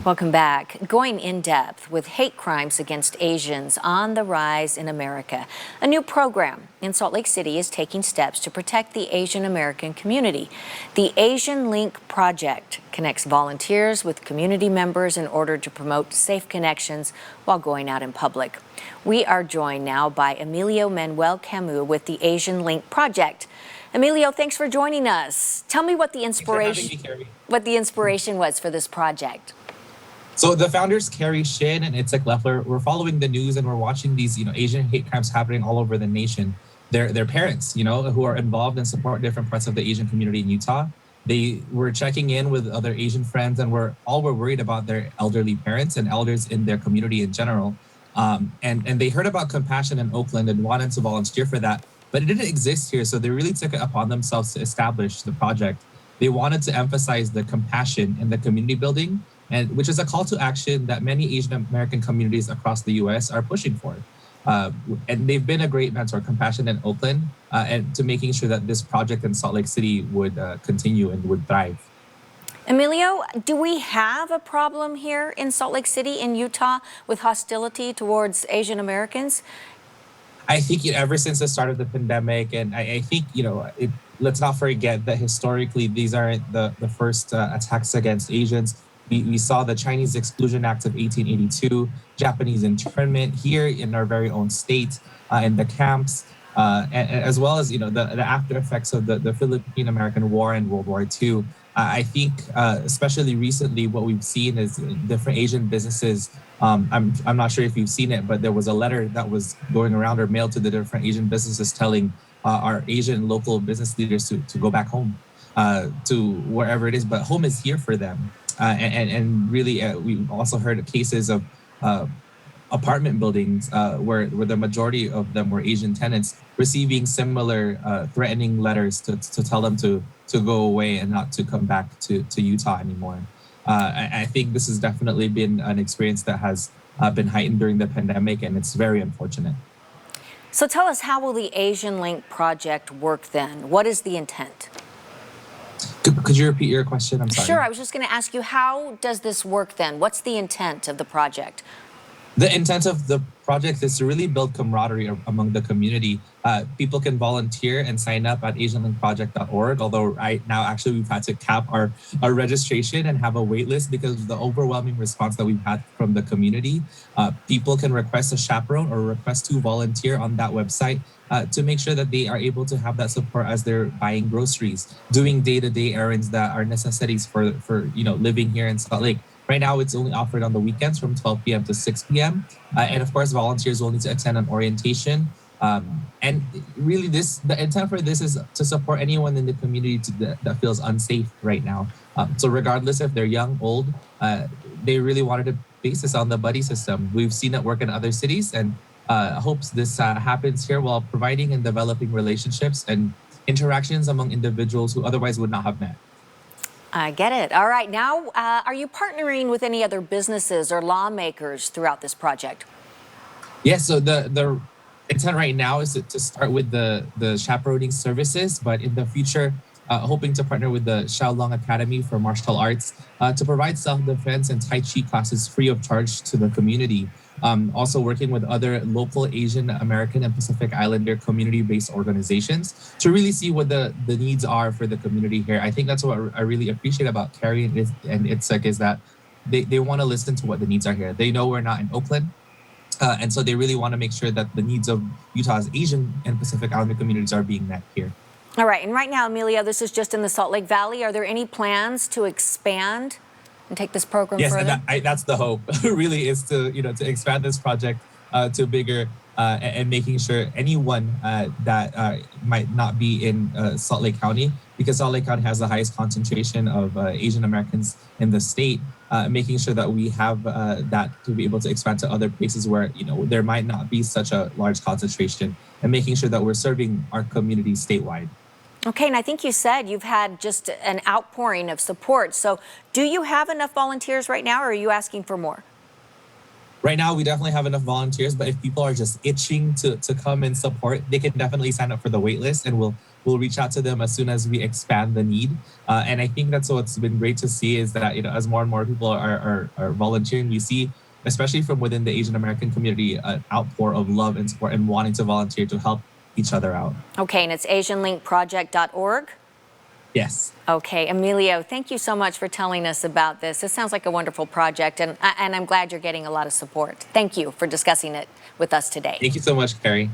Welcome back. Going in depth with hate crimes against Asians on the rise in America. A new program in Salt Lake City is taking steps to protect the Asian American community. The Asian Link Project connects volunteers with community members in order to promote safe connections while going out in public. We are joined now by Emilio Manuel Camu with the Asian Link Project. Emilio, thanks for joining us. Tell me what the inspiration was for this project. So the founders, Carrie Shin and Itzek Leffler, were following the news and we're watching these, Asian hate crimes happening all over the nation. Their parents, who are involved and support different parts of the Asian community in Utah. They were checking in with other Asian friends and were worried about their elderly parents and elders in their community in general. And they heard about Compassion in Oakland and wanted to volunteer for that, but it didn't exist here. So they really took it upon themselves to establish the project. They wanted to emphasize the compassion in the community building, and which is a call to action that many Asian American communities across the U.S. are pushing for. And they've been a great mentor, Compassion in Oakland, and to making sure that this project in Salt Lake City would continue and would thrive. Emilio, do we have a problem here in Salt Lake City, in Utah, with hostility towards Asian Americans? I think ever since the start of the pandemic, and I think, let's not forget that historically, these aren't the first attacks against Asians. We saw the Chinese Exclusion Act of 1882, Japanese internment here in our very own state, in the camps, as well as, the after effects of the Philippine-American War and World War II. I think, especially recently, what we've seen is different Asian businesses. I'm not sure if you've seen it, but there was a letter that was going around or mailed to the different Asian businesses telling our Asian local business leaders to go back home, to wherever it is, but home is here for them. And really, we also heard cases of apartment buildings where the majority of them were Asian tenants receiving similar threatening letters to tell them to go away and not to come back to Utah anymore. I think this has definitely been an experience that has been heightened during the pandemic, and it's very unfortunate. So tell us, how will the Asian Link Project work then? What is the intent? Could you repeat your question? I'm sorry. Sure, I was just going to ask you, how does this work then? What's the intent of the project? The intent of the project is to really build camaraderie among the community. People can volunteer and sign up at asianlinkproject.org, although right now, actually, we've had to cap our registration and have a wait list because of the overwhelming response that we've had from the community. People can request a chaperone or request to volunteer on that website to make sure that they are able to have that support as they're buying groceries, doing day-to-day errands that are necessities for living here in Salt Lake. Right now, it's only offered on the weekends from 12 p.m. to 6 p.m. And of course, volunteers will need to attend an orientation. And really, the intent for this is to support anyone in the community that feels unsafe right now. So regardless if they're young, old, they really wanted to base this on the buddy system. We've seen it work in other cities, and hopes this happens here while providing and developing relationships and interactions among individuals who otherwise would not have met. I get it. All right. Now, are you partnering with any other businesses or lawmakers throughout this project? Yes. So the intent right now is to start with the chaperoning services, but in the future, hoping to partner with the Shaolong Academy for Martial Arts to provide self-defense and Tai Chi classes free of charge to the community. Also working with other local Asian American and Pacific Islander community-based organizations to really see what the needs are for the community here. I think that's what I really appreciate about Carrie and Itzek is that they want to listen to what the needs are here. They know we're not in Oakland. And so they really want to make sure that the needs of Utah's Asian and Pacific Islander communities are being met here. All right. And right now, Emilio, this is just in the Salt Lake Valley. Are there any plans to expand and take this program further? Yes, that's the hope. Really, is to expand this project to bigger and making sure anyone that might not be in Salt Lake County, because Salt Lake County has the highest concentration of Asian Americans in the state, making sure that we have that to be able to expand to other places where there might not be such a large concentration, and making sure that we're serving our community statewide. Okay, and I think you said you've had just an outpouring of support. So do you have enough volunteers right now, or are you asking for more? Right now, we definitely have enough volunteers, but if people are just itching to come and support, they can definitely sign up for the wait list, and we'll we'll reach out to them as soon as we expand the need. And I think that's what's been great to see is that, as more and more people are volunteering, we see, especially from within the Asian American community, an outpour of love and support and wanting to volunteer to help each other out. Okay, and it's asianlinkproject.org? Yes. Okay, Emilio, thank you so much for telling us about this. This sounds like a wonderful project, and I'm glad you're getting a lot of support. Thank you for discussing it with us today. Thank you so much, Carrie.